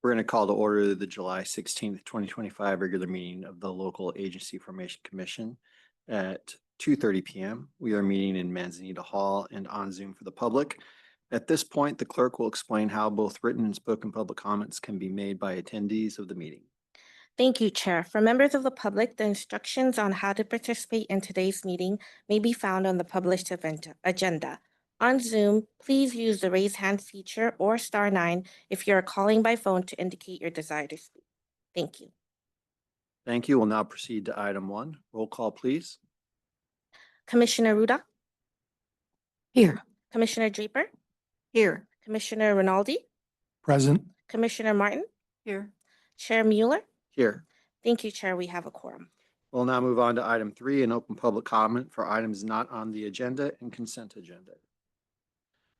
We're going to call to order the July 16th, 2025 regular meeting of the Local Agency Formation Commission at 2:30 p.m. We are meeting in Manzanita Hall and on Zoom for the public. At this point, the clerk will explain how both written and spoken public comments can be made by attendees of the meeting. Thank you, Chair. For members of the public, the instructions on how to participate in today's meeting may be found on the published agenda. On Zoom, please use the raise hand feature or *9 if you are calling by phone to indicate your desire to speak. Thank you. Thank you. We'll now proceed to item 1. Roll call, please. Commissioner Ruda? Here. Commissioner Draper? Here. Commissioner Rinaldi? Present. Commissioner Martin? Here. Chair Mueller? Here. Thank you, Chair. We have a quorum. We'll now move on to item 3, an open public comment for items not on the agenda and consent agenda.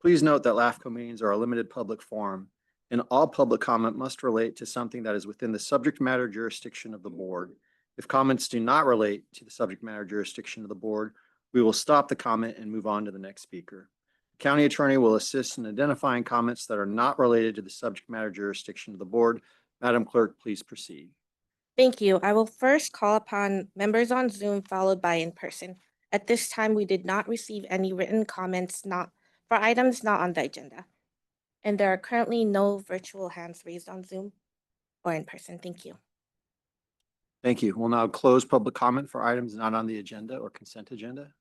Please note that LAFCo meetings are a limited public forum, and all public comment must relate to something that is within the subject matter jurisdiction of the board. If comments do not relate to the subject matter jurisdiction of the board, we will stop the comment and move on to the next speaker. The county attorney will assist in identifying comments that are not related to the subject matter jurisdiction of the board. Madam Clerk, please proceed. Thank you. I will first call upon members on Zoom, followed by in person. At this time, we did not receive any written comments for items not on the agenda. And there are currently no virtual hands raised on Zoom or in person. Thank you. Thank you. We'll now close public comment for items not on the agenda or consent agenda.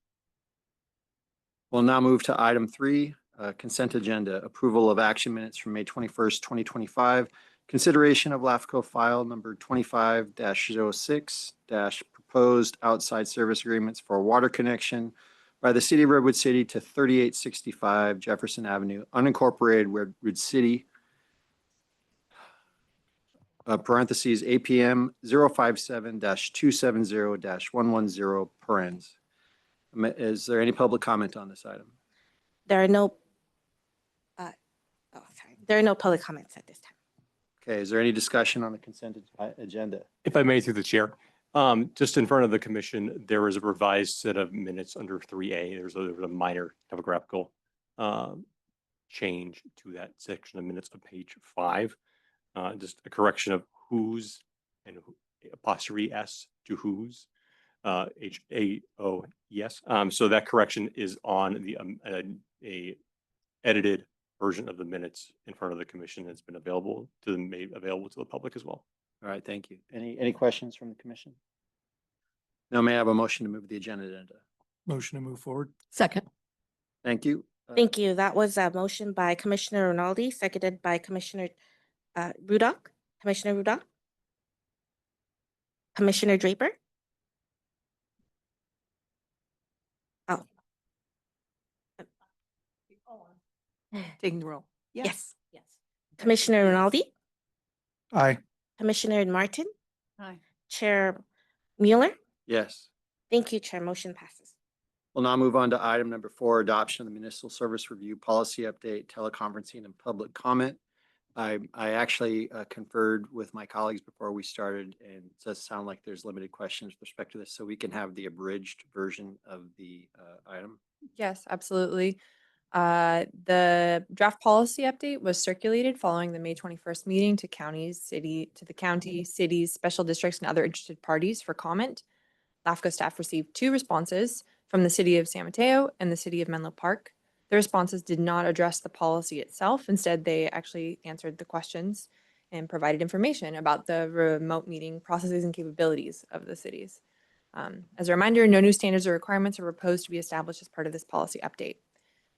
We'll now move to item 3, consent agenda, approval of action minutes from May 21st, 2025. Consideration of LAFCo file number 25-06- proposed outside service agreements for water connection by the City of Redwood City to 3865 Jefferson Avenue, unincorporated Redwood City, parentheses APM 057-270-110 parens. Is there any public comment on this item? There are no public comments at this time. Okay, is there any discussion on the consent agenda? If I may, through the chair, just in front of the commission, there is a revised set of minutes under 3A. There was a minor typographical change to that section of minutes of page 5. Just a correction of whose and apostrophe S to whose, HAOES. So that correction is on the a edited version of the minutes in front of the commission that's been available to them, made available to the public as well. All right, thank you. Any questions from the commission? No, may I have a motion to move the agenda? Motion to move forward. Second. Thank you. Thank you. That was a motion by Commissioner Rinaldi, seconded by Commissioner Ruda. Commissioner Ruda? Commissioner Draper? Oh. Taking the roll. Yes. Commissioner Rinaldi? Aye. Commissioner Martin? Aye. Chair Mueller? Yes. Thank you, Chair. Motion passes. We'll now move on to item number 4, adoption of the municipal service review policy update, teleconferencing and public comment. I actually conferred with my colleagues before we started, and it does sound like there's limited questions with respect to this, so we can have the abridged version of the item. Yes, absolutely. The draft policy update was circulated following the May 21st meeting to the county, cities, special districts, and other interested parties for comment. LAFCo staff received 2 responses from the city of San Mateo and the city of Menlo Park. The responses did not address the policy itself. Instead, they actually answered the questions and provided information about the remote meeting processes and capabilities of the cities. As a reminder, no new standards or requirements are proposed to be established as part of this policy update.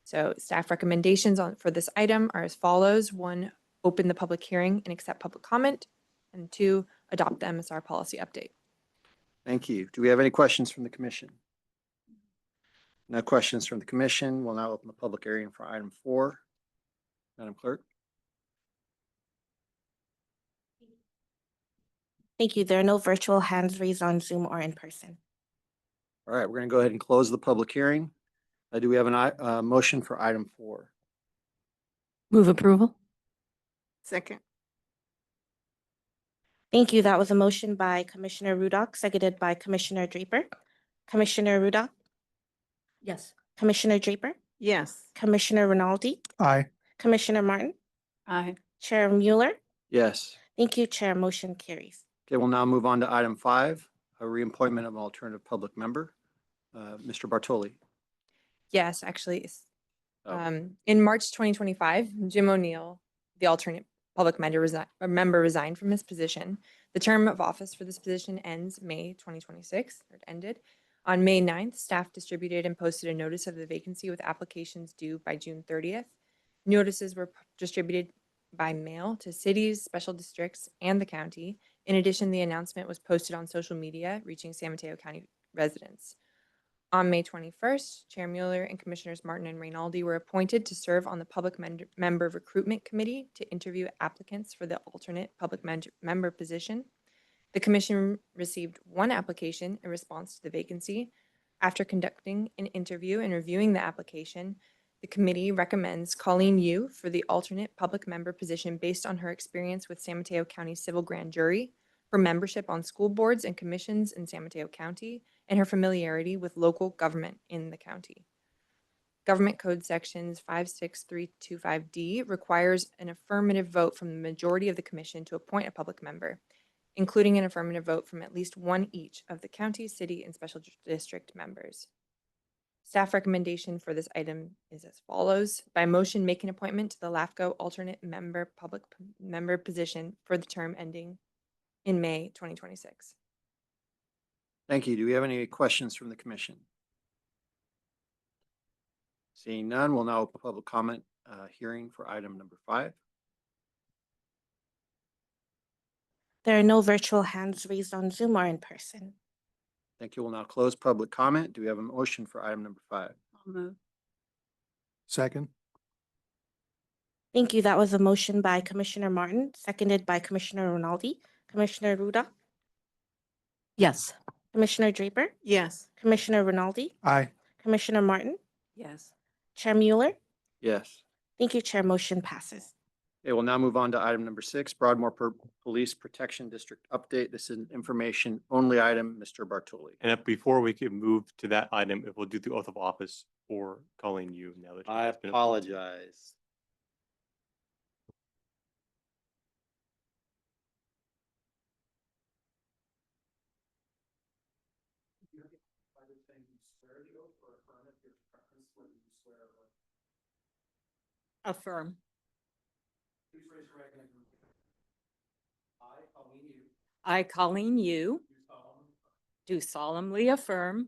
So staff recommendations for this item are as follows. 1, open the public hearing and accept public comment. And 2, adopt the MSR policy update. Thank you. Do we have any questions from the commission? No questions from the commission. We'll now open the public hearing for item 4. Madam Clerk. Thank you. There are no virtual hands raised on Zoom or in person. All right, we're going to go ahead and close the public hearing. Do we have a motion for item 4? Move approval. Second. Thank you. That was a motion by Commissioner Ruda, seconded by Commissioner Draper. Commissioner Ruda? Yes. Commissioner Draper? Yes. Commissioner Rinaldi? Aye. Commissioner Martin? Aye. Chair Mueller? Yes. Thank you, Chair. Motion carries. Okay, we'll now move on to item 5, a reappointment of an alternative public member. Mr. Bartoli. Yes, actually, Oh. in March 2025, Jim O'Neill, the alternate public member resigned from his position. The term of office for this position ends May 2026, or it ended. On May 9th, staff distributed and posted a notice of the vacancy with applications due by June 30th. Notices were distributed by mail to cities, special districts, and the county. In addition, the announcement was posted on social media, reaching San Mateo County residents. On May 21st, Chair Mueller and Commissioners Martin and Reynaldi were appointed to serve on the Public Member Recruitment Committee to interview applicants for the alternate public member position. The commission received one application in response to the vacancy. After conducting an interview and reviewing the application, the committee recommends Colleen Yu for the alternate public member position based on her experience with San Mateo County Civil Grand Jury, her membership on school boards and commissions in San Mateo County, and her familiarity with local government in the county. Government Code Sections 56325D requires an affirmative vote from the majority of the commission to appoint a public member, including an affirmative vote from at least one each of the county, city, and special district members. Staff recommendation for this item is as follows. By motion, make an appointment to the LAFCo alternate public member position for the term ending in May 2026. Thank you. Do we have any questions from the commission? Seeing none, we'll now open public comment hearing for item number 5. There are no virtual hands raised on Zoom or in person. Thank you. We'll now close public comment. Do we have a motion for item number 5? I'll move. Second. Thank you. That was a motion by Commissioner Martin, seconded by Commissioner Rinaldi. Commissioner Ruda, Yes. Commissioner Draper, Yes. Commissioner Rinaldi, Aye. Commissioner Martin, Yes. Chair Mueller. Yes. Thank you, Chair. Motion passes. Okay, we'll now move on to item number 6, Broadmoor Police Protection District update. This is an information only item. Mr. Bartoli. And before we can move to that item, if we'll do the oath of office for Colleen Yu now that. she I has been appointed. apologize. Affirm. Please raise your right hand. I, Colleen Yu, I, Colleen Yu, do solemnly do solemnly affirm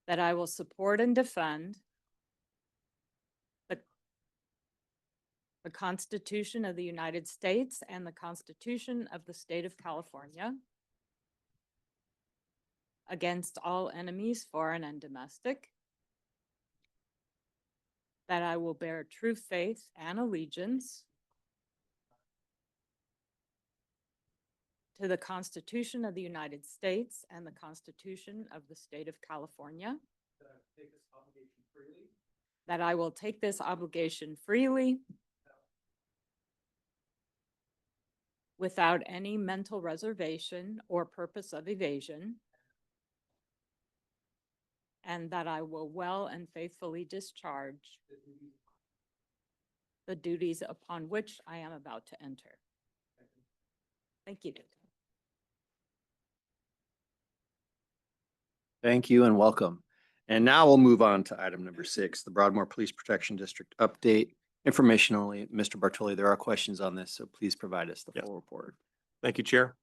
that I will support and defend the Constitution of the United States and the Constitution of the State of California against all enemies, foreign and domestic, that I will bear true faith and allegiance to the Constitution of the United States and the Constitution of the State of California, that I take this obligation freely that I will take this obligation freely without any mental reservation or purpose of evasion, and that I will well and faithfully discharge the duties upon which I am about to enter. Thank you. Thank you and welcome. And now we'll move on to item number 6, the Broadmoor Police Protection District update. Information only. Mr. Bartoli, there are questions on this, so please provide us the Yes. full report. Thank you, Chair.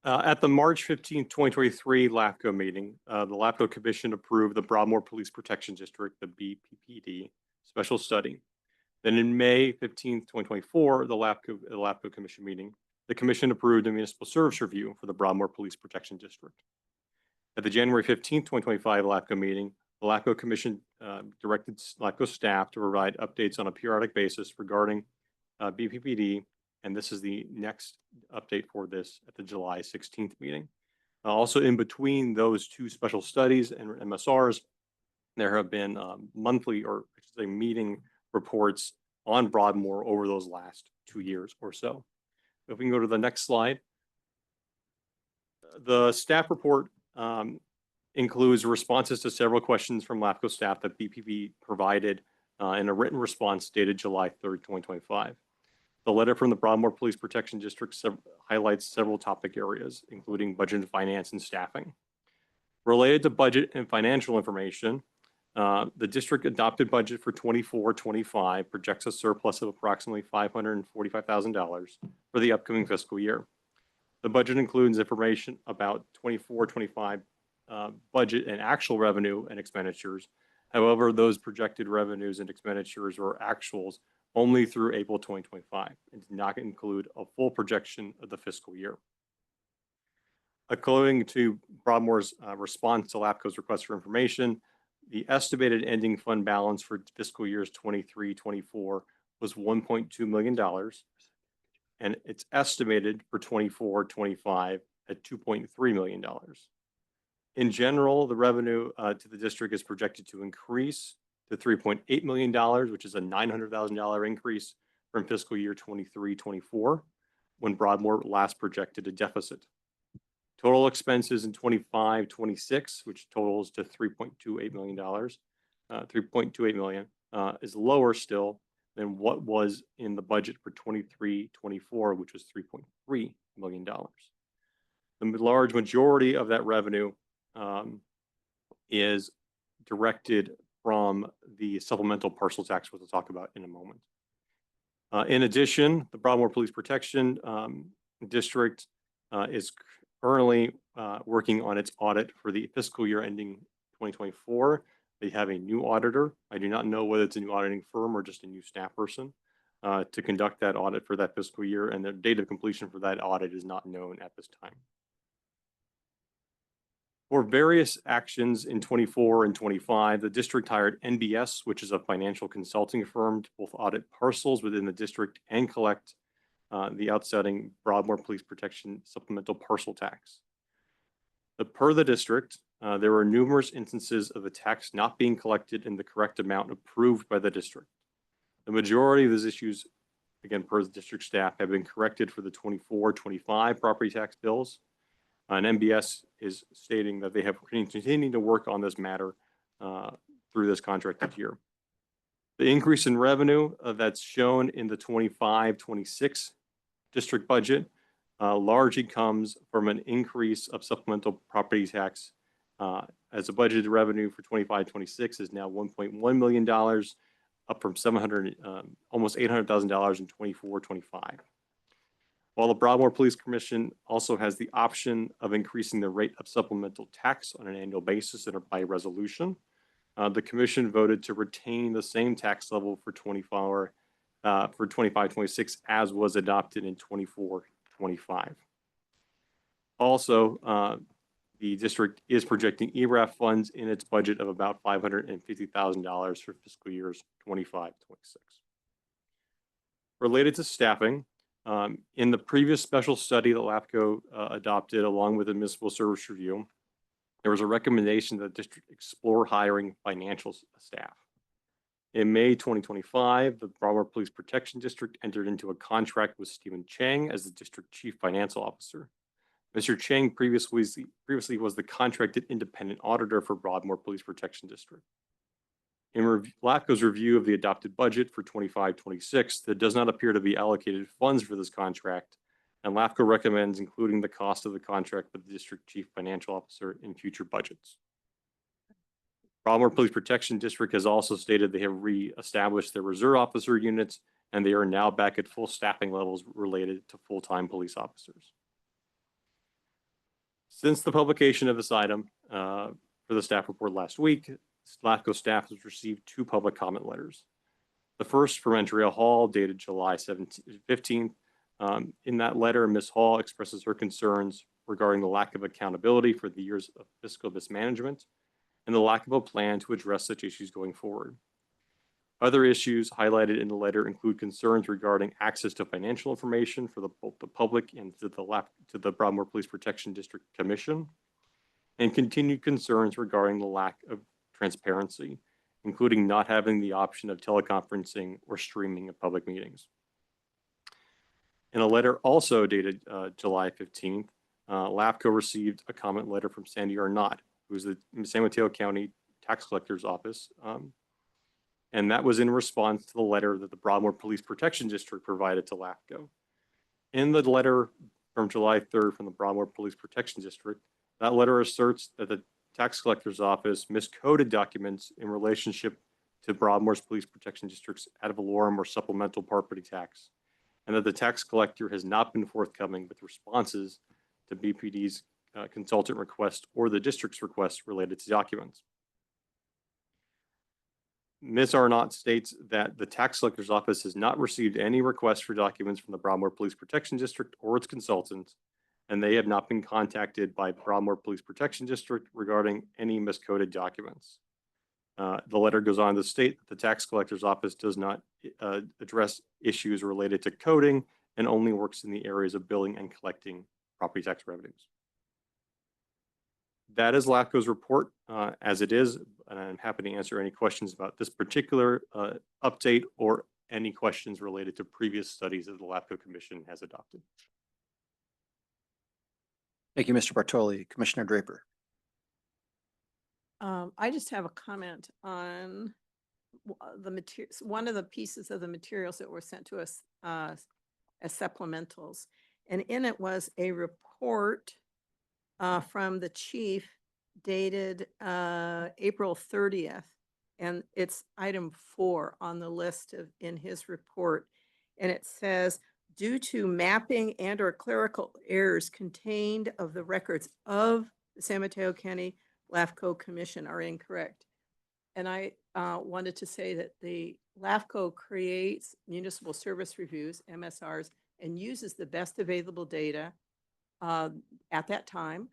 At the March 15th, 2023 LAFCo meeting, the LAFCo Commission approved the Broadmoor Police Protection District, the BPPD, special study. Then in May 15th, 2024, the LAFCO Commission meeting, the Commission approved a municipal service review for the Broadmoor Police Protection District. At the January 15th, 2025 LAFCO meeting, the LAFCO Commission directed LAFCO staff to provide updates on a periodic basis regarding BPPD, and this is the next update for this at the July 16th meeting. Also in between those two special studies and MSRs, there have been monthly, or I should say meeting reports on Broadmoor over those last 2 years or so. If we can go to the next slide. The staff report includes responses to several questions from LAFCO staff that BPP provided in a written response dated July 3rd, 2025. The letter from the Broadmoor Police Protection District highlights several topic areas, including budget and finance and staffing. Related to budget and financial information, the district adopted budget for 24-25 projects a surplus of approximately $545,000 for the upcoming fiscal year. The budget includes information about 24-25 budget and actual revenue and expenditures. However, those projected revenues and expenditures are actuals only through April 2025 and do not include a full projection of the fiscal year. According to Broadmoor's response to LAFCo's request for information, the estimated ending fund balance for fiscal years 23-24 was $1.2 million, and it's estimated for 24-25 at $2.3 million. In general, the revenue to the district is projected to increase to $3.8 million, which is a $900,000 increase from fiscal year 23-24, when Broadmoor last projected a deficit. Total expenses in 25-26, which totals to $3.28 million, is lower still than what was in the budget for 23-24, which was $3.3 million. The large majority of that revenue is directed from the supplemental parcel tax, which we'll talk about in a moment. In addition, the Broadmoor Police Protection District is currently working on its audit for the fiscal year ending 2024. They have a new auditor. I do not know whether it's a new auditing firm or just a new staff person to conduct that audit for that fiscal year, and the date of completion for that audit is not known at this time. For various actions in 24 and 25, the district hired NBS, which is a financial consulting firm, to both audit parcels within the district and collect the outstanding Broadmoor Police Protection Supplemental Parcel Tax. Per the district, there were numerous instances of the tax not being collected in the correct amount approved by the district. The majority of these issues, again, per the district staff, have been corrected for the 24-25 property tax bills. And MBS is stating that they have continued to work on this matter through this contracted year. The increase in revenue that's shown in the 25-26 district budget largely comes from an increase of supplemental property tax as the budgeted revenue for 25-26 is now $1.1 million, up from almost $800,000 in 24-25. While the Broadmoor Police Commission also has the option of increasing the rate of supplemental tax on an annual basis and by resolution, the commission voted to retain the same tax level for 25-26 as was adopted in 24-25. Also, the district is projecting ERAF funds in its budget of about $550,000 for fiscal years 25-26. Related to staffing, in the previous special study that LAFCo adopted along with the municipal service review, there was a recommendation that the district explore hiring financial staff. In May 2025, the Broadmoor Police Protection District entered into a contract with Stephen Chang as the district chief financial officer. Mr. Chang previously was the contracted independent auditor for Broadmoor Police Protection District. In LAFCo's review of the adopted budget for 25-26, there does not appear to be allocated funds for this contract, and LAFCo recommends including the cost of the contract with the district chief financial officer in future budgets. Broadmoor Police Protection District has also stated they have re-established their reserve officer units, and they are now back at full staffing levels related to full-time police officers. Since the publication of this item for the staff report last week, LAFCO staff has received 2 public comment letters. The first from Andrea Hall, dated July 15th. In that letter, Ms. Hall expresses her concerns regarding the lack of accountability for the years of fiscal mismanagement and the lack of a plan to address such issues going forward. Other issues highlighted in the letter include concerns regarding access to financial information for both the public and to the Broadmoor Police Protection District Commission, and continued concerns regarding the lack of transparency, including not having the option of teleconferencing or streaming of public meetings. In a letter also dated July 15th, LAFCo received a comment letter from Sandy Arnott, who is the San Mateo County Tax Collector's Office. And that was in response to the letter that the Broadmoor Police Protection District provided to LAFCo. In the letter from July 3rd from the Broadmoor Police Protection District, that letter asserts that the tax collector's office miscoded documents in relationship to Broadmoor's Police Protection District's ad valorem or supplemental property tax, and that the tax collector has not been forthcoming with responses to BPD's consultant request or the district's request related to documents. Ms. Arnott states that the tax collector's office has not received any requests for documents from the Broadmoor Police Protection District or its consultants, and they have not been contacted by Broadmoor Police Protection District regarding any miscoded documents. The letter goes on to state that the tax collector's office does not address issues related to coding and only works in the areas of billing and collecting property tax revenues. That is LAFCo's report as it is, and I'm happy to answer any questions about this particular update or any questions related to previous studies that the LAFCo Commission has adopted. Thank you, Mr. Bartoli. Commissioner Draper. I just have a comment on the materials, one of the pieces of the materials that were sent to us as supplementals. And in it was a report from the chief dated April 30th. And it's item 4 on the list in his report. And it says, due to mapping and or clerical errors contained of the records of the San Mateo County LAFCo Commission are incorrect. And I wanted to say that the LAFCO creates municipal service reviews, MSRs, and uses the best available data at that time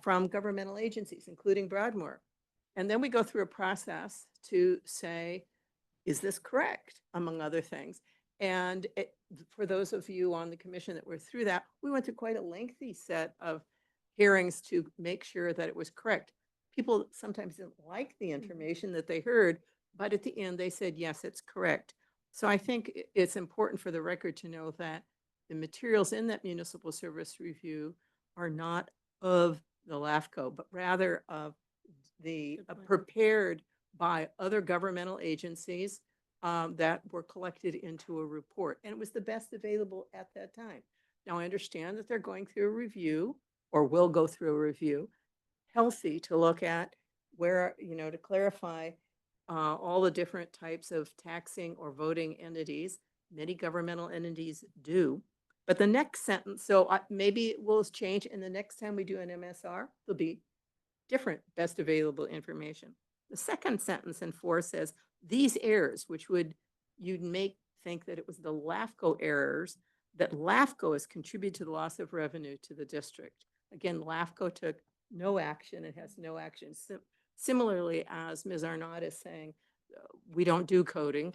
from governmental agencies, including Broadmoor. And then we go through a process to say, is this correct, among other things? And for those of you on the commission that were through that, we went through quite a lengthy set of hearings to make sure that it was correct. People sometimes didn't like the information that they heard, but at the end they said, yes, it's correct. So I think it's important for the record to know that the materials in that municipal service review are not of the LAFCO, but rather of the prepared by other governmental agencies that were collected into a report. And it was the best available at that time. Now I understand that they're going through a review or will go through a review, healthy to look at where, to clarify all the different types of taxing or voting entities. Many governmental entities do. But the next sentence, so maybe it will change, and the next time we do an MSR, there'll be different best available information. The second sentence in 4 says, these errors, which you'd think that it was the LAFCO errors, that LAFCO has contributed to the loss of revenue to the district. Again, LAFCO took no action. It has no action. Similarly, as Ms. Arnott is saying, we don't do coding.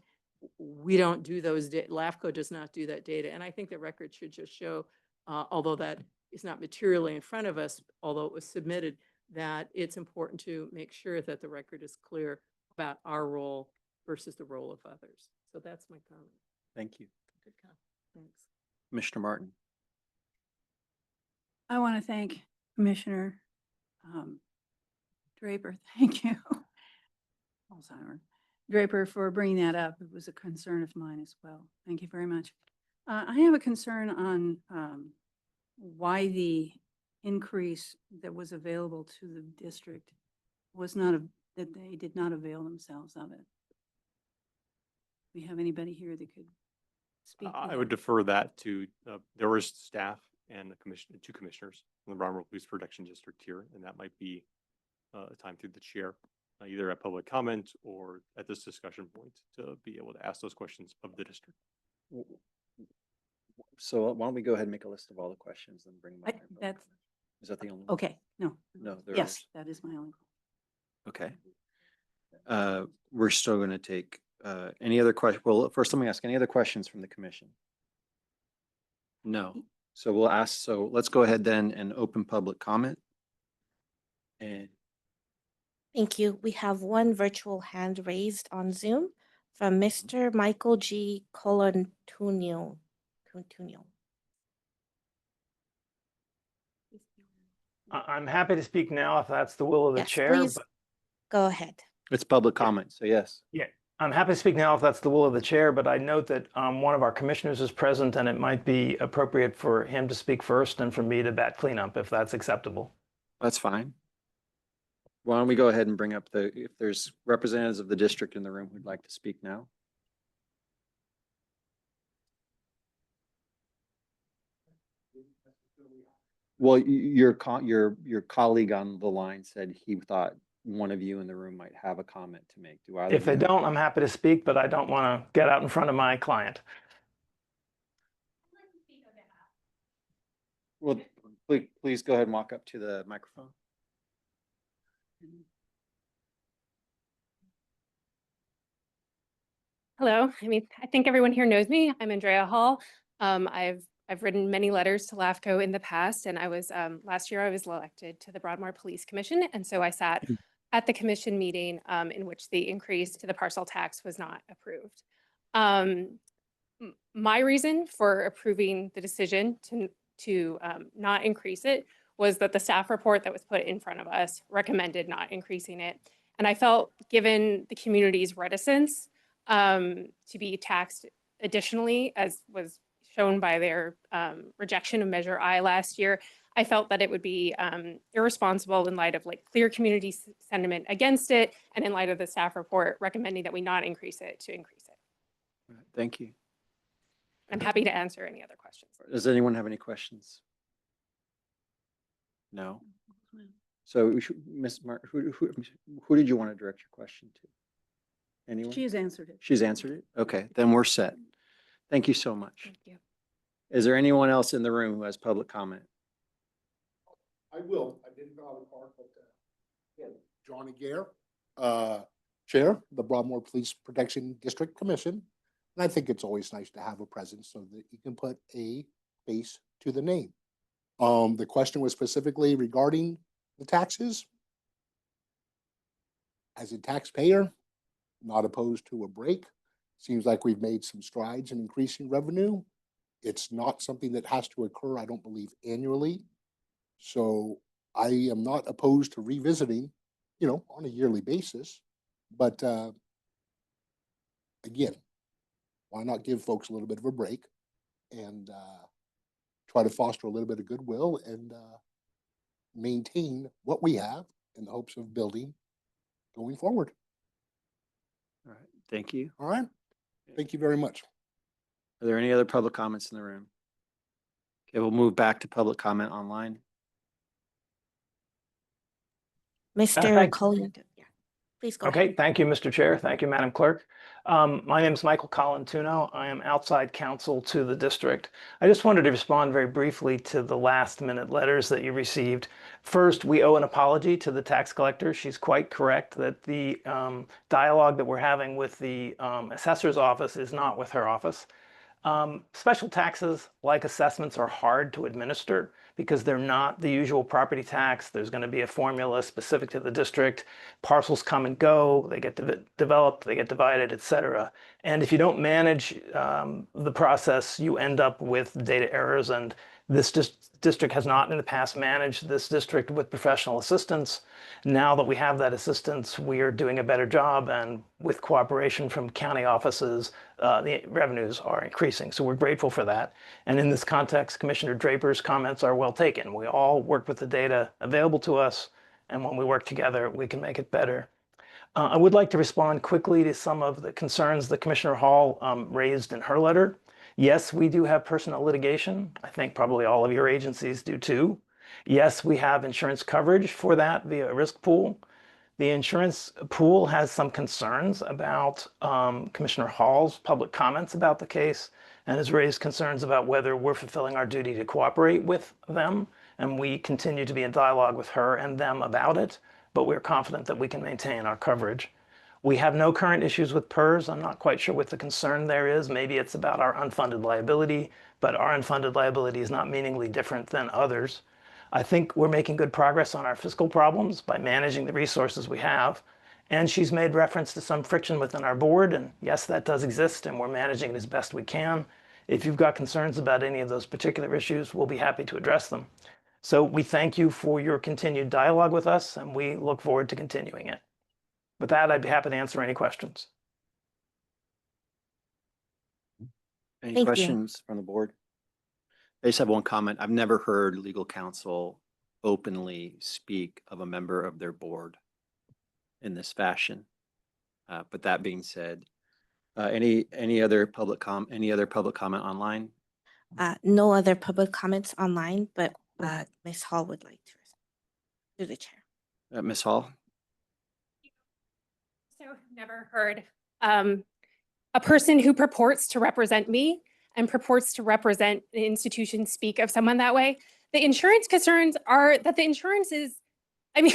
We don't do those. LAFCO does not do that data. And I think the record should just show, although that is not materially in front of us, although it was submitted, that it's important to make sure that the record is clear about our role versus the role of others. So that's my comment. Thank you. Good comment. Thanks. Commissioner Martin. I want to thank Commissioner Draper. Thank you. Alzheimer. Draper for bringing that up. It was a concern of mine as well. Thank you very much. I have a concern on why the increase that was available to the district was not, that they did not avail themselves of it. Do we have anybody here that could speak? I would defer that to, there was staff and two commissioners from the Broadmoor Police Protection District here, and that might be a time through the chair, either at public comment or at this discussion point, to be able to ask those questions of the district. So why don't we go ahead and make a list of all the questions and bring them up? That's Is that the only one? okay. No. No, there Yes, is. that is my only. Okay. We're still going to take any other question. Well, first, let me ask any other questions from the commission? No. So we'll ask. So let's go ahead then and open public comment. And Thank you. We have one virtual hand raised on Zoom from Mr. Michael G. Colantonio. I'm happy to speak now if that's the will of the Yes, chair. please But go ahead. it's public comment. So yes. yeah, I'm happy to speak now if that's the will of the chair, but I note that one of our commissioners is present and it might be appropriate for him to speak first and for me to bat cleanup if that's acceptable. That's fine. Why don't we go ahead and bring up if there's representatives of the district in the room who'd like to speak now? Well, your colleague on the line said he thought one of you in the room might have a comment to make. Do either If of they you? don't, I'm happy to speak, but I don't want to get out in front of my client. Well, please go ahead and walk up to the microphone. Hello. I think everyone here knows me. I'm Andrea Hall. I've written many letters to LAFCo in the past, and I was last year I was elected to the Broadmoor Police Commission, and so I sat at the commission meeting in which the increase to the parcel tax was not approved. My reason for approving the decision to not increase it was that the staff report that was put in front of us recommended not increasing it, and I felt, given the community's reticence to be taxed additionally, as was shown by their rejection of Measure I last year, I felt that it would be irresponsible in light of clear community sentiment against it, and in light of the staff report recommending that we not increase it, to increase it. All right, thank you. I'm happy to answer any other questions. Does anyone have any questions? No. So we should, Ms. Martin, who did you want to direct your question to? Anyone? She has answered it. She's answered it? Okay, then we're set. Thank you so much. Thank you. Is there anyone else in the room who has public comment? I will. I didn't know the part, but Johnny Gare, Chair, the Broadmoor Police Protection District Commission. And I think it's always nice to have a presence so that you can put a face to the name. The question was specifically regarding the taxes. As a taxpayer, not opposed to a break. Seems like we've made some strides in increasing revenue. It's not something that has to occur, I don't believe, annually. So I am not opposed to revisiting, on a yearly basis. But again, why not give folks a little bit of a break and try to foster a little bit of goodwill and maintain what we have in the hopes of building going forward. All right, thank you. All right. Thank you very much. Are there any other public comments in the room? Okay, we'll move back to public comment online. Mr. thank- Cullen, yeah, please go ahead. Okay, thank you, Mr. Chair. Thank you, Madam Clerk. My name is Michael Colantuno. I am outside counsel to the district. I just wanted to respond very briefly to the last minute letters that you received. First, we owe an apology to the tax collector. She's quite correct that the dialogue that we're having with the assessor's office is not with her office. Special taxes, like assessments, are hard to administer because they're not the usual property tax. There's going to be a formula specific to the district. Parcels come and go, they get developed, they get divided, etc. And if you don't manage the process, you end up with data errors. And this district has not in the past managed this district with professional assistance. Now that we have that assistance, we are doing a better job, and with cooperation from county offices, the revenues are increasing. So we're grateful for that. And in this context, Commissioner Draper's comments are well taken. We all work with the data available to us, and when we work together, we can make it better. I would like to respond quickly to some of the concerns that Commissioner Hall raised in her letter. Yes, we do have personal litigation. I think probably all of your agencies do too. Yes, we have insurance coverage for that via a risk pool. The insurance pool has some concerns about Commissioner Hall's public comments about the case, and has raised concerns about whether we're fulfilling our duty to cooperate with them. And we continue to be in dialogue with her and them about it, but we're confident that we can maintain our coverage. We have no current issues with PERS. I'm not quite sure what the concern there is. Maybe it's about our unfunded liability, but our unfunded liability is not meaningfully different than others. I think we're making good progress on our fiscal problems by managing the resources we have. And she's made reference to some friction within our board. And yes, that does exist, and we're managing it as best we can. If you've got concerns about any of those particular issues, we'll be happy to address them. So we thank you for your continued dialogue with us, and we look forward to continuing it. With that, I'd be happy to answer any questions. Any Thank you. questions from the board? I just have one comment. I've never heard legal counsel openly speak of a member of their board in this fashion. But that being said, any other public comment online? No other public comments online, but Ms. Hall would like to respond to the chair. Ms. Hall? So never heard a person who purports to represent me and purports to represent the institution speak of someone that way. The insurance concerns are that the insurance is, I mean,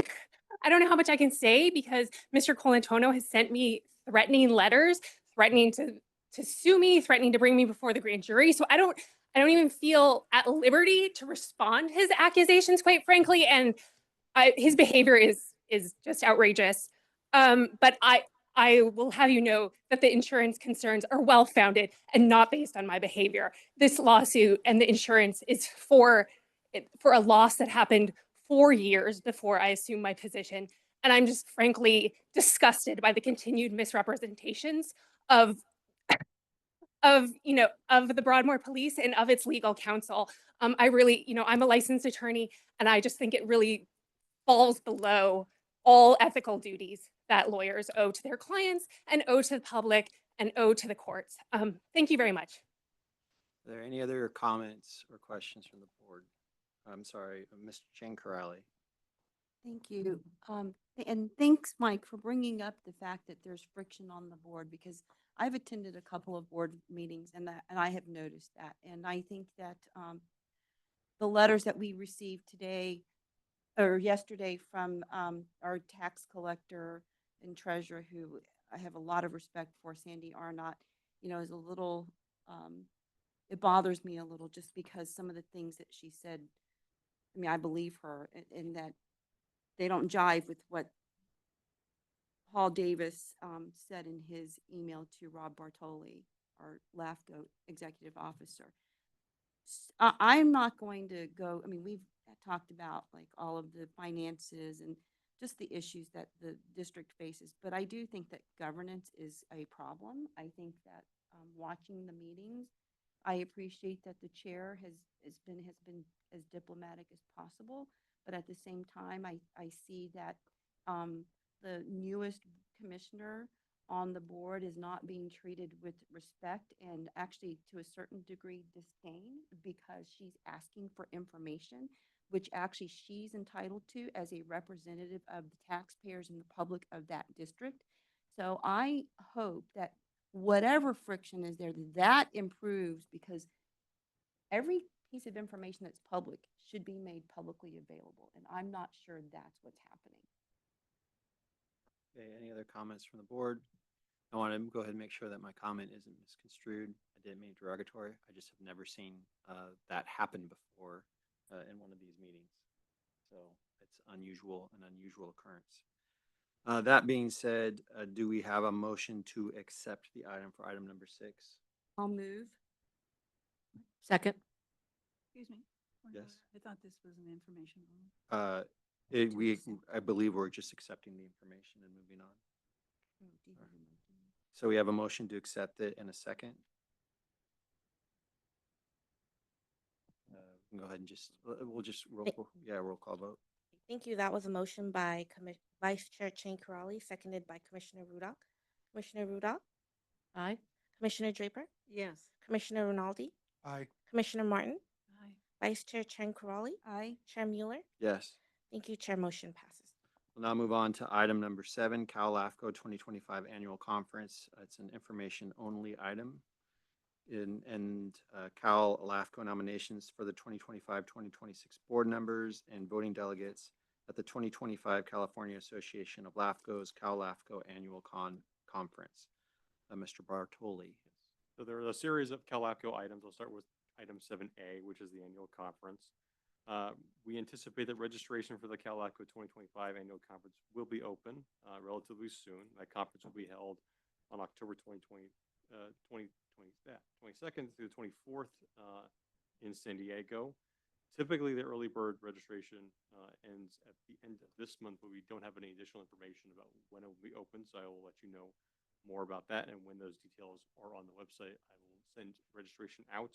I don't know how much I can say because Mr. Colantonio has sent me threatening letters, threatening to sue me, threatening to bring me before the grand jury. So I don't even feel at liberty to respond to his accusations, quite frankly. And his behavior is just outrageous. But I will have you know that the insurance concerns are well-founded and not based on my behavior. This lawsuit and the insurance is for a loss that happened 4 years before I assumed my position. And I'm just frankly disgusted by the continued misrepresentations of the Broadmoor Police and of its legal counsel. I really, I'm a licensed attorney, and I just think it really falls below all ethical duties that lawyers owe to their clients and owe to the public and owe to the courts. Thank you very much. Are there any other comments or questions from the board? I'm sorry, Mr. Chen Corrali. Thank you. And thanks, Mike, for bringing up the fact that there's friction on the board, because I've attended a couple of board meetings and I have noticed that. And I think that the letters that we received today or yesterday from our tax collector and treasurer, who I have a lot of respect for, Sandy Arnott, is a little, it bothers me a little just because some of the things that she said, I mean, I believe her in that they don't jive with what Paul Davis said in his email to Rob Bartoli, our LAFCo executive officer. I'm not going to go, I mean, we've talked about like all of the finances and just the issues that the district faces, but I do think that governance is a problem. I think that watching the meetings, I appreciate that the chair has been as diplomatic as possible, but at the same time, I see that the newest commissioner on the board is not being treated with respect and actually to a certain degree disdain, because she's asking for information which actually she's entitled to as a representative of the taxpayers and the public of that district. So I hope that whatever friction is there, that improves, because every piece of information that's public should be made publicly available. And I'm not sure that's what's happening. Okay, any other comments from the board? I want to go ahead and make sure that my comment isn't misconstrued. I didn't mean derogatory. I just have never seen that happen before in one of these meetings. So it's an unusual occurrence. That being said, do we have a motion to accept the item for item number 6? I'll move. Second. Excuse me. Yes. I thought this was an information. I believe we're just accepting the information and moving on. So we have a motion to accept it in a second. We can go ahead and roll call vote. Thank you. That was a motion by Vice Chair Chen Corrali, seconded by Commissioner Rudock. Commissioner Rudock? Aye. Commissioner Draper? Yes. Commissioner Rinaldi? Aye. Commissioner Martin? Aye. Vice Chair Chen Corrali? Aye. Chair Mueller? Yes. Thank you, Chair. Motion passes. We'll now move on to item number 7, Cal LAFCO 2025 Annual Conference. It's an information-only item. Cal LAFCO nominations for the 2025-2026 board members and voting delegates at the 2025 California Association of LAFCO's Cal LAFCO Annual Conference. Mr. Bartoli. So there are a series of Cal LAFCO items. I'll start with item 7A, which is the annual conference. We anticipate that registration for the Cal LAFCO 2025 annual conference will be open relatively soon. That conference will be held on October 22nd through the 24th in San Diego. Typically, the early bird registration ends at the end of this month, but we don't have any additional information about when it will be open, so I will let you know more about that, and when those details are on the website, I will send registration out.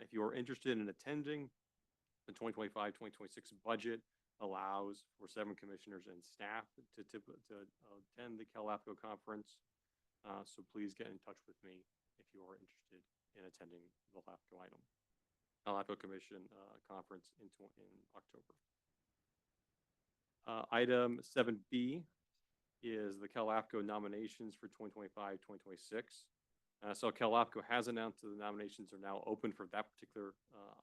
If you are interested in attending, the 2025-2026 budget allows for 7 commissioners and staff to attend the LAFCo conference. So please get in touch with me if you are interested in attending the LAFCo Commission conference in October. Item 7B is the LAFCo nominations for 2025-2026. So LAFCO has announced that the nominations are now open for that particular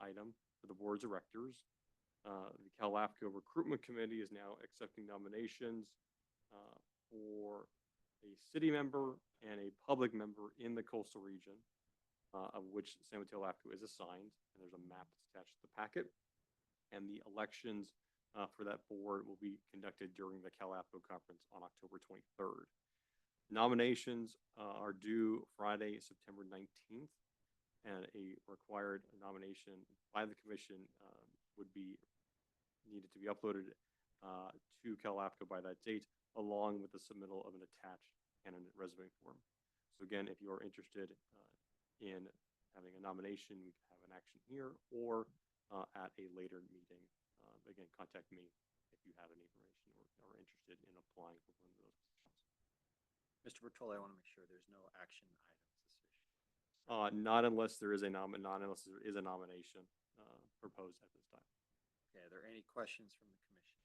item for the board's directors. The LAFCO Recruitment Committee is now accepting nominations for a city member and a public member in the coastal region, of which San Mateo LAFCO is assigned. And there's a map that's attached to the packet. And the elections for that board will be conducted during the LAFCO conference on October 23rd. Nominations are due Friday, September 19th, and a required nomination by the commission would be needed to be uploaded to LAFCO by that date, along with the submittal of an attached candidate resume form. So again, if you are interested in having a nomination, we can have an action here or at a later meeting. Again, contact me if you have any information or are interested in applying for one of those positions. Mr. Bertoli, I want to make sure there's no action items this issue. Not unless there is a nomination proposed at this time. Okay, are there any questions from the commission?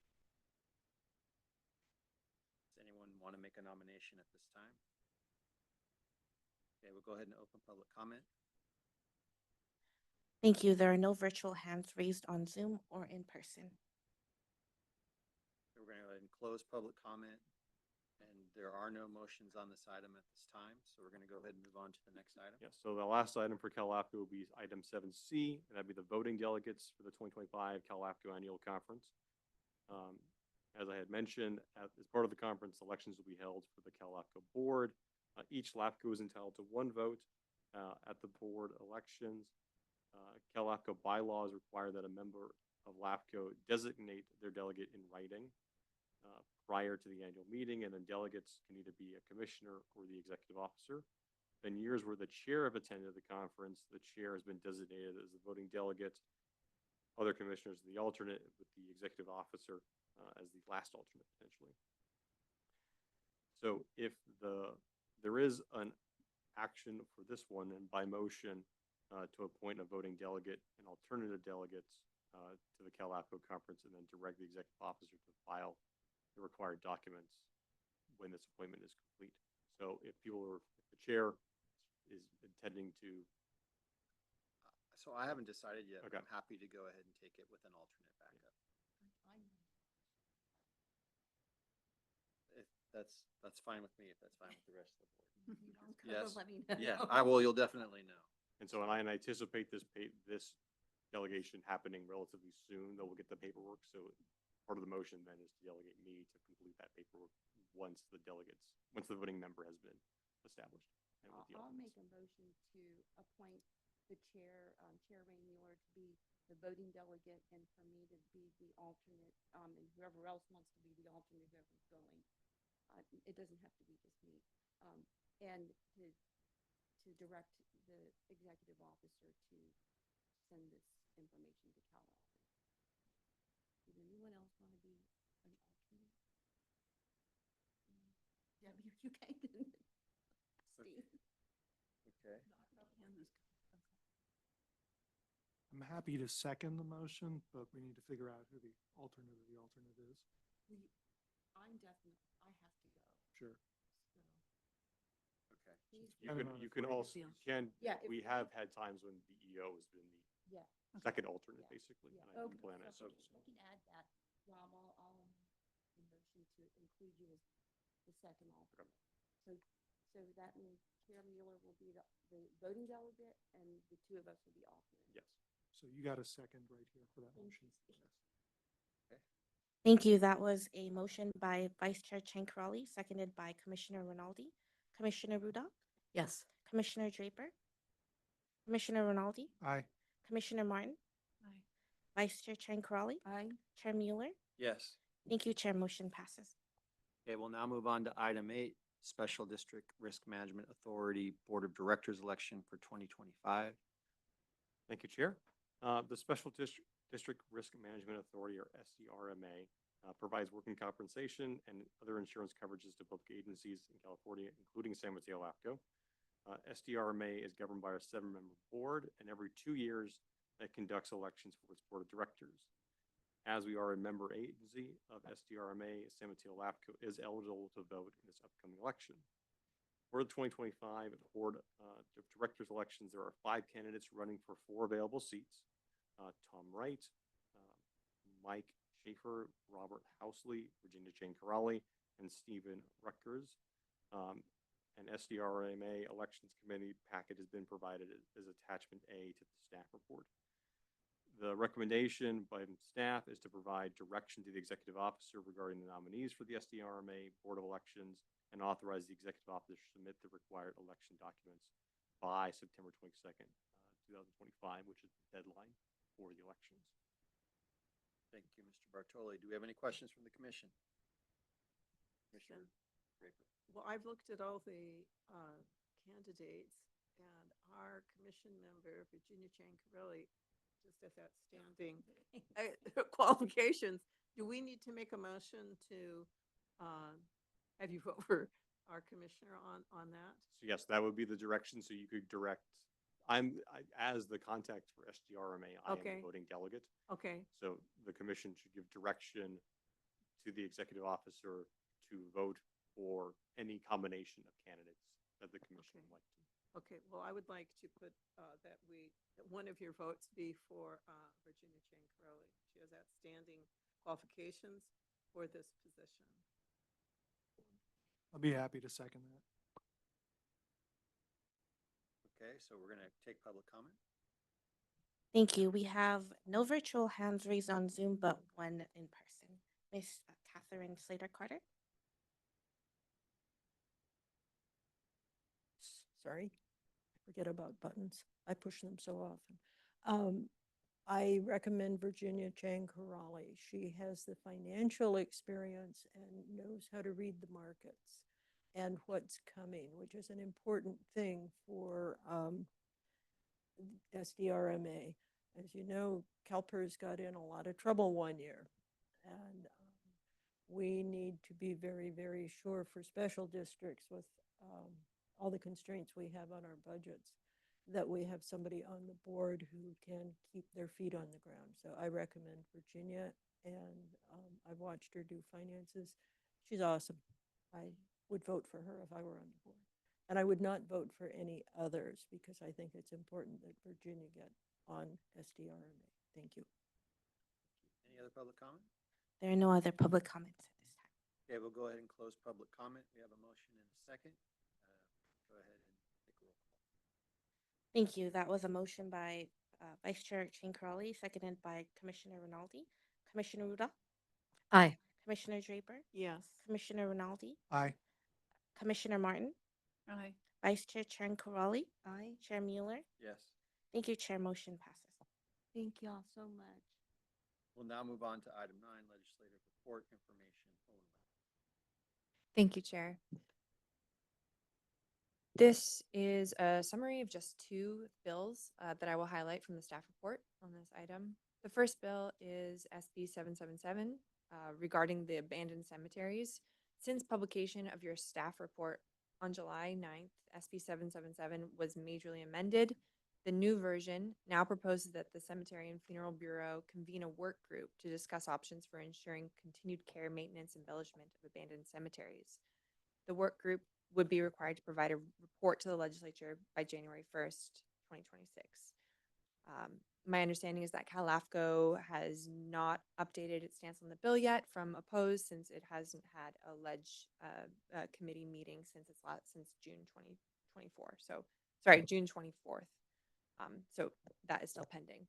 Does anyone want to make a nomination at this time? Okay, we'll go ahead and open public comment. Thank you. There are no virtual hands raised on Zoom or in person. We're going to go ahead and close public comment, and there are no motions on this item at this time, so we're going to go ahead and move on to the next item. Yes, so the last item for LAFCO will be item 7C, and that'd be the voting delegates for the 2025 LAFCO Annual Conference. As I had mentioned, as part of the conference, elections will be held for the LAFCO board. Each LAFCO is entitled to 1 vote at the board elections. LAFCO bylaws require that a member of LAFCO designate their delegate in writing prior to the annual meeting, and then delegates can either be a commissioner or the executive officer. In years where the chair have attended the conference, the chair has been designated as the voting delegate, other commissioners the alternate, with the executive officer as the last alternate potentially. So if there is an action for this one, and by motion to appoint a voting delegate and alternative delegates to the LAFCO conference, and then direct the executive officer to file the required documents when this appointment is complete. So if the chair is intending to. So I haven't decided yet. Okay. I'm happy to go ahead and take it with an alternate backup. If that's fine with me, if that's fine with the rest of the board. Yes. Let me know. Yeah, I will. You'll definitely know. And so, and I anticipate this delegation happening relatively soon, though we'll get the paperwork. So part of the motion then is to delegate me to complete that paperwork once the voting member has been established. And with the I'll alternates. make a motion to appoint the chair, Chair Ray Mueller, to be the voting delegate, and for me to be the alternate, and whoever else wants to be the alternate, whoever's going. It doesn't have to be just me. And to direct the executive officer to send this information to LAFCO. Does anyone else want to be an alternate? Debbie, you can't. Steve. Okay. I'm happy to second the motion, but we need to figure out who the alternate is. I'm definitely, I have to go. Sure. So, Okay. please. I don't know You if can we're- also, Yeah, if we we- have had times when the EO has been the Yeah. second alternate, Yeah. basically. Yeah. And I can plan it. So So we can add that, Rob. I'll make a motion to include you as the second alternate. So that means Chair Mueller will be the voting delegate, and the 2 of us will be alternates. yes. So you got a second right here for that motion. Thank you. That was a motion by Vice Chair Crankrally, seconded by Commissioner Rinaldi. Commissioner Rudock, Yes. Commissioner Draper, Commissioner Rinaldi, Aye. Commissioner Martin, Aye. Vice Chair Crankrally, Aye. Chair Mueller. Yes. Thank you, Chair. Motion passes. Okay, we'll now move on to item 8, Special District Risk Management Authority Board of Directors election for 2025. Thank you, Chair. The Special District Risk Management Authority, or SDRMA, provides working compensation and other insurance coverages to public agencies in California, including San Mateo LAFCo. SDRMA is governed by a 7-member board, and every 2 years it conducts elections for its board of directors. As we are a member agency of SDRMA, San Mateo LAFCO is eligible to vote in this upcoming election. For the 2025 Board of Directors elections, there are 5 candidates running for 4 available seats. Tom Wright, Mike Schaefer, Robert Housley, Virginia Jane Corrali, and Stephen Rutgers. An SDRMA Elections Committee packet has been provided as attachment A to the staff report. The recommendation by staff is to provide direction to the executive officer regarding the nominees for the SDRMA Board of Elections and authorize the executive officer to submit the required election documents by September 22nd, 2025, which is the deadline for the elections. Thank you, Mr. Bartoli. Do we have any questions from the commission? Commissioner Draper. Well, I've looked at all the candidates, and our commission member, Virginia Jane Corrali, just has outstanding qualifications. Do we need to make a motion to have you vote for our commissioner on that? So yes, that would be the direction. So you could direct, as the contact for SDRMA, I am Okay. the voting delegate. Okay, So the commission should give direction to the executive officer to vote for any combination of candidates that the commission would like to. okay. Well, I would like to put that one of your votes be for Virginia Jane Corrali. She has outstanding qualifications for this position. I'll be happy to second that. Okay, so we're going to take public comment. Thank you. We have no virtual hands raised on Zoom, but one in person. Miss Catherine Slater-Carter. Sorry, I forget about buttons. I push them so often. I recommend Virginia Chang Corrali. She has the financial experience and knows how to read the markets and what's coming, which is an important thing for SDRMA. As you know, CalPERS got in a lot of trouble one year, and we need to be very, very sure for special districts with all the constraints we have on our budgets, that we have somebody on the board who can keep their feet on the ground. So I recommend Virginia, and I've watched her do finances. She's awesome. I would vote for her if I were on the board. And I would not vote for any others because I think it's important that Virginia get on SDRMA. Thank you. Any other public comment? There are no other public comments at this time. Okay, we'll go ahead and close public comment. We have a motion and a second. Go ahead and take a roll call. Thank you. That was a motion by Vice Chair Jane Corrali, seconded by Commissioner Rinaldi. Commissioner Rudolph? Aye. Commissioner Draper? Yes. Commissioner Rinaldi? Aye. Commissioner Martin? Aye. Vice Chair Chang Corrali? Aye. Chair Mueller? Yes. Thank you, Chair. Motion passes. Thank y'all so much. We'll now move on to item 9, legislative report information only. Thank you, Chair. This is a summary of just 2 bills that I will highlight from the staff report on this item. The first bill is SB 777 regarding the abandoned cemeteries. Since publication of your staff report on July 9th, SB 777 was majorly amended. The new version now proposes that the Cemetery and Funeral Bureau convene a work group to discuss options for ensuring continued care, maintenance, and embellishment of abandoned cemeteries. The work group would be required to provide a report to the legislature by January 1st, 2026. My understanding is that LAFCo has not updated its stance on the bill yet from opposed, since it hasn't had a committee meeting since June 2024. So, sorry, June 24th. So that is still pending.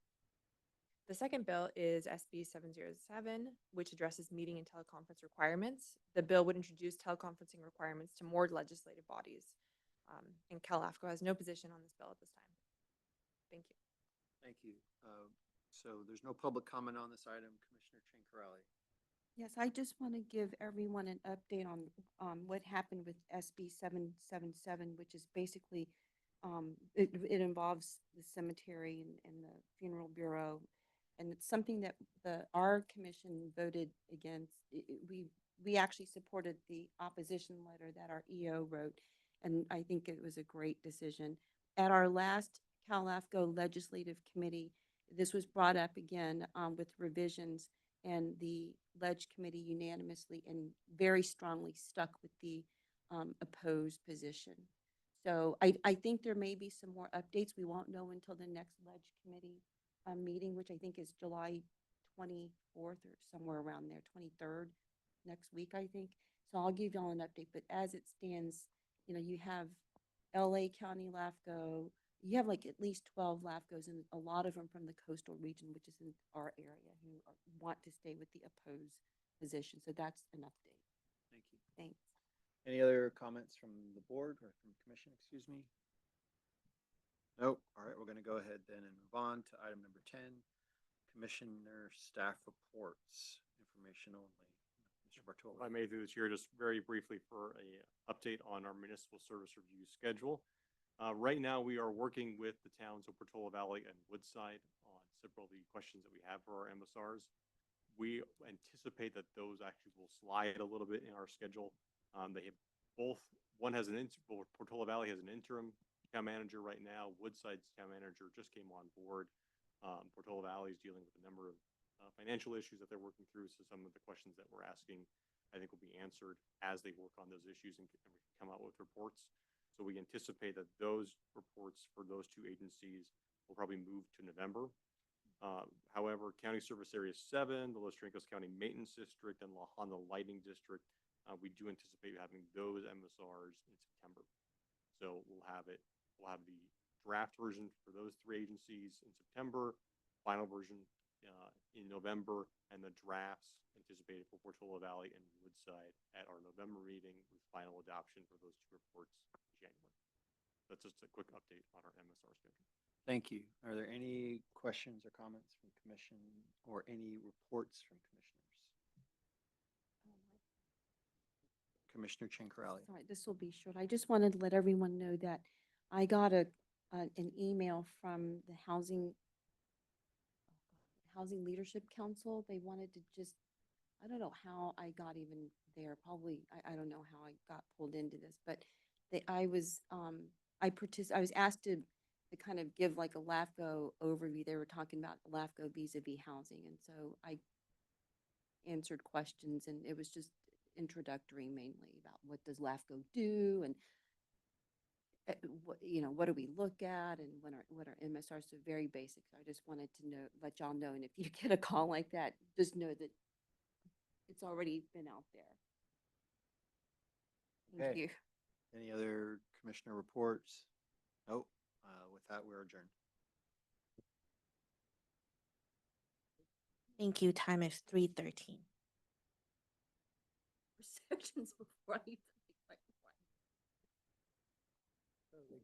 The second bill is SB 707, which addresses meeting and teleconference requirements. The bill would introduce teleconferencing requirements to more legislative bodies. And LAFCo has no position on this bill at this time. Thank you. Thank you. So there's no public comment on this item. Commissioner Chin Corrali. Yes, I just want to give everyone an update on what happened with SB 777, which is basically, it involves the cemetery and the funeral bureau. And it's something that our commission voted against. We actually supported the opposition letter that our EO wrote, and I think it was a great decision. At our last LAFCo Legislative Committee, this was brought up again with revisions, and the Ledge Committee unanimously and very strongly stuck with the opposed position. So I think there may be some more updates. We won't know until the next Ledge Committee meeting, which I think is July 24th or somewhere around there, 23rd, next week, I think. So I'll give y'all an update, but as it stands, you know, you have LA County LAFCO, you have like at least 12 LAFCOs, and a lot of them from the coastal region, which is in our area, who want to stay with the opposed position. So that's an update. Thank you. Thanks. Any other comments from the board or from commission, excuse me? Nope. All right, we're going to go ahead then and move on to item number 10, commissioner staff reports, information only. Mr. Bartola. If I may through this year, just very briefly for a update on our municipal service review schedule. Right now, we are working with the towns of Portola Valley and Woodside on several of the questions that we have for our MSRs. We anticipate that those actually will slide a little bit in our schedule. They have both, Portola Valley has an interim town manager right now. Woodside's town manager just came on board. Portola Valley is dealing with a number of financial issues that they're working through. So some of the questions that we're asking, I think, will be answered as they work on those issues and we can come out with reports. So we anticipate that those reports for those two agencies will probably move to November. However, County Service Area 7, the Los Trincos County Maintenance District, and La Honda Lighting District, we do anticipate having those MSRs in September. So we'll have the draft version for those three agencies in September, final version in November, and the drafts anticipated for Portola Valley and Woodside at our November meeting with final adoption for those two reports in January. That's just a quick update on our MSR schedule. Thank you. Are there any questions or comments from commission or any reports from commissioners? Commissioner Chincarelli. Sorry, this will be short. I just wanted to let everyone know that I got an email from the Housing Leadership Council. They wanted to just, I don't know how I got even there. Probably, I don't know how I got pulled into this, but I was asked to kind of give like a LAFCO overview. They were talking about LAFCO vis-a-vis housing, and so I answered questions, and it was just introductory mainly about what does LAFCO do and what do we look at and what are MSRs. So very basic. So I just wanted to let y'all know, and if you get a call like that, just know that it's already been out there. Thank Okay. you. Any other commissioner reports? Nope. With that, we're adjourned. Thank you. Time is 3:13. Receptions before I